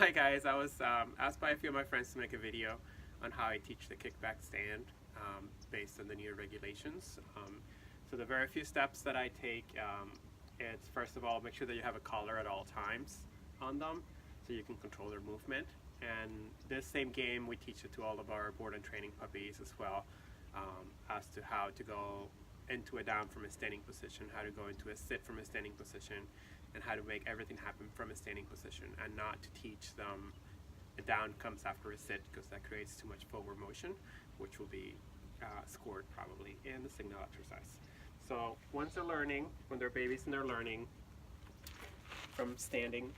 Hi guys, I was asked by a few of my friends to make a video on how I teach the kickback stand based on the new regulations. So the very few steps that I take, it's first of all, make sure that you have a collar at all times on them so you can control their movement. And this same game, we teach it to all of our board and training puppies as well, as to how to go into a down from a standing position, how to go into a sit from a standing position, and how to make everything happen from a standing position, and not to teach them a down comes after a sit, because that creates too much forward motion, which will be scored probably in the signal exercise. So once they're learning, when they're babies and they're learning from standing,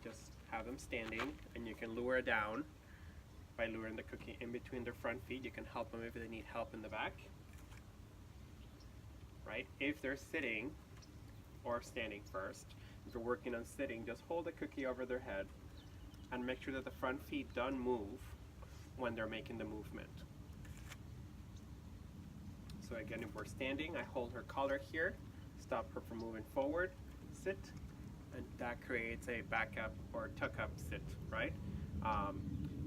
just have them standing, and you can lure down by luring the cookie in between their front feet. You can help them if they need help in the back. Right? If they're sitting or standing first, if you're working on sitting, just hold the cookie over their head and make sure that the front feet don't move when they're making the movement. So again, if we're standing, I hold her collar here, stop her from moving forward, sit, and that creates a back up or tuck up sit, right?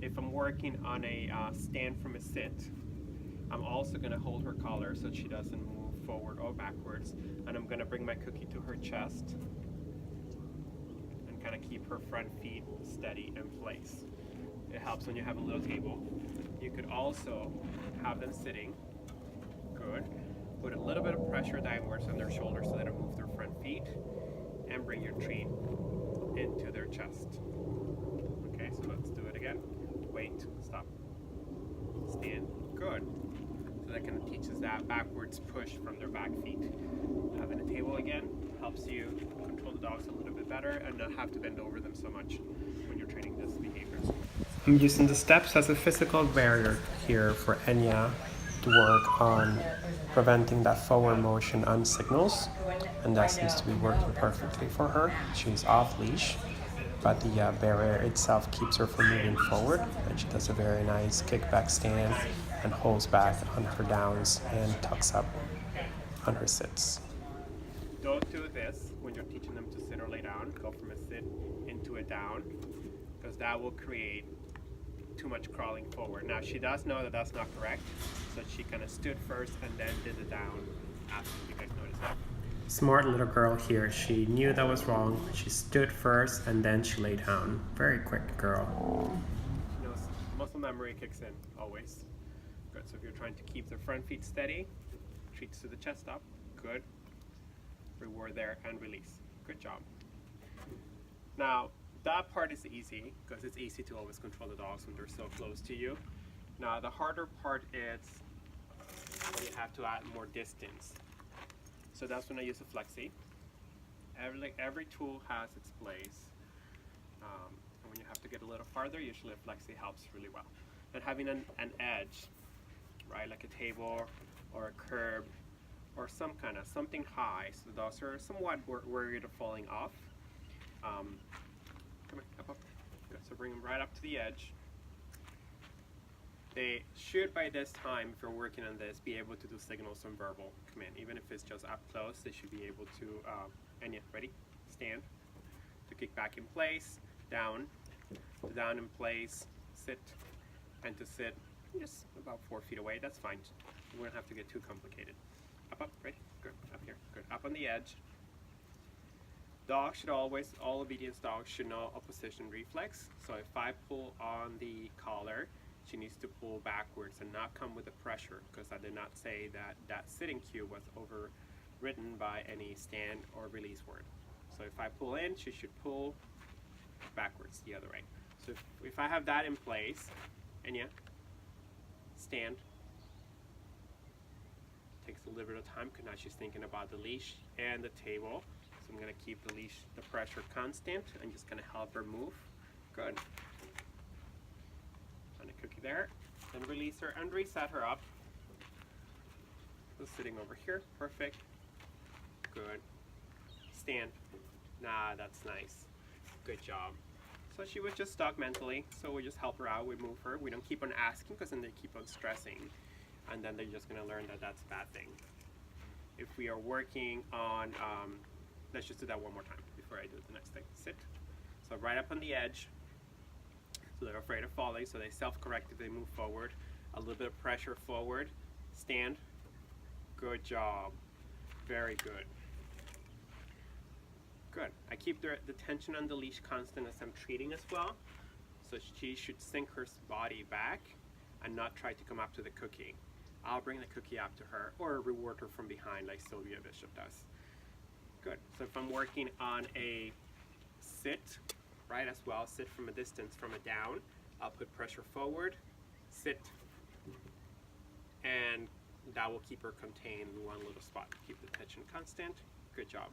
If I'm working on a stand from a sit, I'm also going to hold her collar so she doesn't move forward or backwards, and I'm going to bring my cookie to her chest and kind of keep her front feet steady in place. It helps when you have a little table. You could also have them sitting. Good. Put a little bit of pressure downwards on their shoulders so they don't move their front feet, and bring your treat into their chest. Okay, so let's do it again. Wait, stop, stand. Good. So that kind of teaches that backwards push from their back feet. Having a table again helps you control the dogs a little bit better and not have to bend over them so much when you're training this behavior. I'm using the steps as a physical barrier here for Enya to work on preventing that forward motion on signals, and that seems to be working perfectly for her. She's off leash, but the barrier itself keeps her from moving forward, and she does a very nice kickback stand and holds back on her downs and tucks up on her sits. Don't do this when you're teaching them to sit or lay down. Go from a sit into a down, because that will create too much crawling forward. Now she does know that that's not correct, so she kind of stood first and then did the down after. You guys notice that? Smart little girl here. She knew that was wrong. She stood first and then she lay down. Very quick girl. You know, muscle memory kicks in always. Good. So if you're trying to keep the front feet steady, treats to the chest up. Good. Reward there and release. Good job. Now that part is easy because it's easy to always control the dogs when they're so close to you. Now the harder part is when you have to add more distance. So that's when I use a flexi. Every tool has its place. And when you have to get a little farther, usually a flexi helps really well. And having an edge, right, like a table or a curb or something high, so the dogs are somewhat worried of falling off. Come here, up. Good. So bring them right up to the edge. They should, by this time, if you're working on this, be able to do signals and verbal command. Even if it's just up close, they should be able to, and yeah, ready? Stand. To kick back in place, down, to down in place, sit, and to sit just about 4 feet away. That's fine. We don't have to get too complicated. Up, ready? Good. Up here. Good. Up on the edge. Dogs should always, all obedience dogs should know opposition reflex. So if I pull on the collar, she needs to pull backwards and not come with the pressure, because I did not say that that sitting cue was overridden by any stand or release word. So if I pull in, she should pull backwards the other way. So if I have that in place, and yeah, stand. Takes a little bit of time because now she's thinking about the leash and the table. So I'm going to keep the leash, the pressure constant, and just going to help her move. Good. And a cookie there. Then release her and reset her up. So sitting over here. Perfect. Good. Stand. Nah, that's nice. Good job. So she was just stuck mentally. So we just help her out. We move her. We don't keep on asking, because then they keep on stressing. And then they're just going to learn that that's a bad thing. If we are working on, let's just do that one more time before I do the next thing. Sit. So right up on the edge. So they're afraid of falling, so they self-correct if they move forward. A little bit of pressure forward. Stand. Good job. Very good. Good. I keep the tension on the leash constant as I'm treating as well. So she should sink her body back and not try to come up to the cookie. I'll bring the cookie up to her or reward her from behind like Sylvia Bishop does. Good. So if I'm working on a sit, right, as well, sit from a distance, from a down, I'll put pressure forward, sit, and that will keep her contained in one little spot. Keep the tension constant. Good job.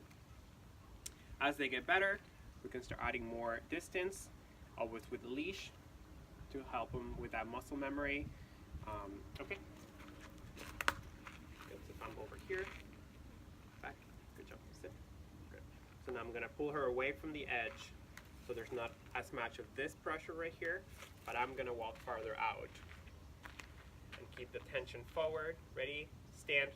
As they get better, we can start adding more distance, always with the leash, to help them with that muscle memory. Okay. Good. So I'm over here, back. Good job. Sit. Good. So now I'm going to pull her away from the edge, so there's not as much of this pressure right here, but I'm going to walk farther out. And keep the tension forward. Ready? Stand.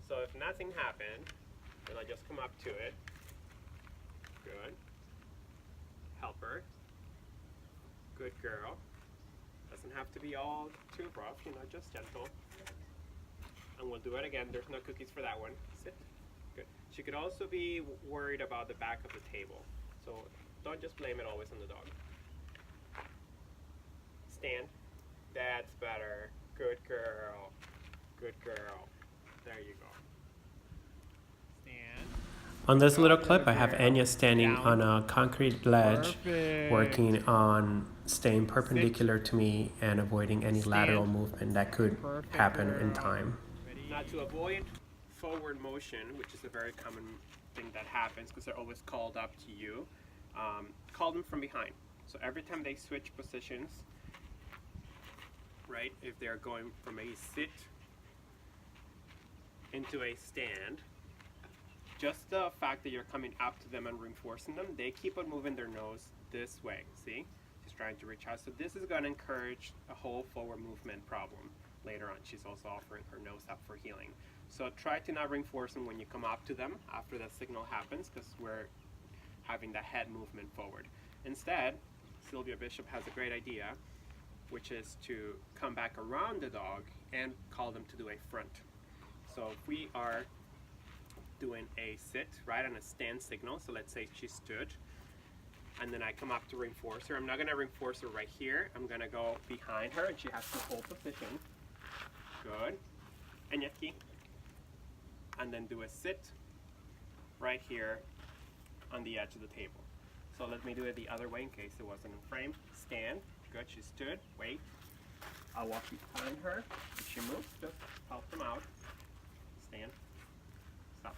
So if nothing happened, then I just come up to it. Good. Help her. Good girl. Doesn't have to be all too rough, you know, just gentle. And we'll do it again. There's no cookies for that one. Sit. Good. She could also be worried about the back of the table. So don't just blame it always on the dog. Stand. That's better. Good girl. Good girl. There you go. Stand. On this little clip, I have Anya standing on a concrete ledge, working on staying perpendicular to me and avoiding any lateral movement that could happen in time. Now to avoid forward motion, which is a very common thing that happens because they're always called up to you, call them from behind. So every time they switch positions, right, if they're going from a sit into a stand, just the fact that you're coming up to them and reinforcing them, they keep on moving their nose this way. See? She's trying to reach out. So this is going to encourage a whole forward movement problem later on. She's also offering her nose up for healing. So try to not reinforce them when you come up to them after that signal happens, because we're having the head movement forward. Instead, Sylvia Bishop has a great idea, which is to come back around the dog and call them to do a front. So if we are doing a sit, right, on a stand signal, so let's say she stood, and then I come up to reinforce her. I'm not going to reinforce her right here. I'm going to go behind her, and she has to hold position. Good. And Yaki. And then do a sit right here on the edge of the table. So let me do it the other way in case it wasn't in frame. Stand. Good. She stood. Wait. I'll walk behind her. If she moves, just help them out. Stand. Stop.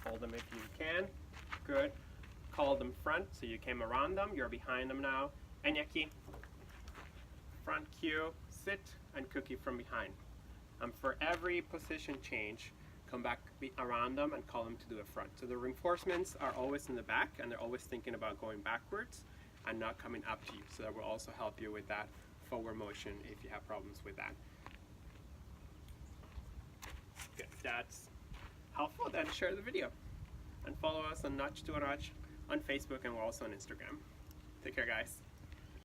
Hold them if you can. Good. Call them front, so you came around them. You're behind them now. And Yaki. Front cue, sit, and cookie from behind. And for every position change, come back around them and call them to do a front. So the reinforcements are always in the back, and they're always thinking about going backwards and not coming up to you. So that will also help you with that forward motion if you have problems with that. Good. That's helpful. Then share the video and follow us on Notch to a Notch on Facebook, and we're also on Instagram. Take care, guys.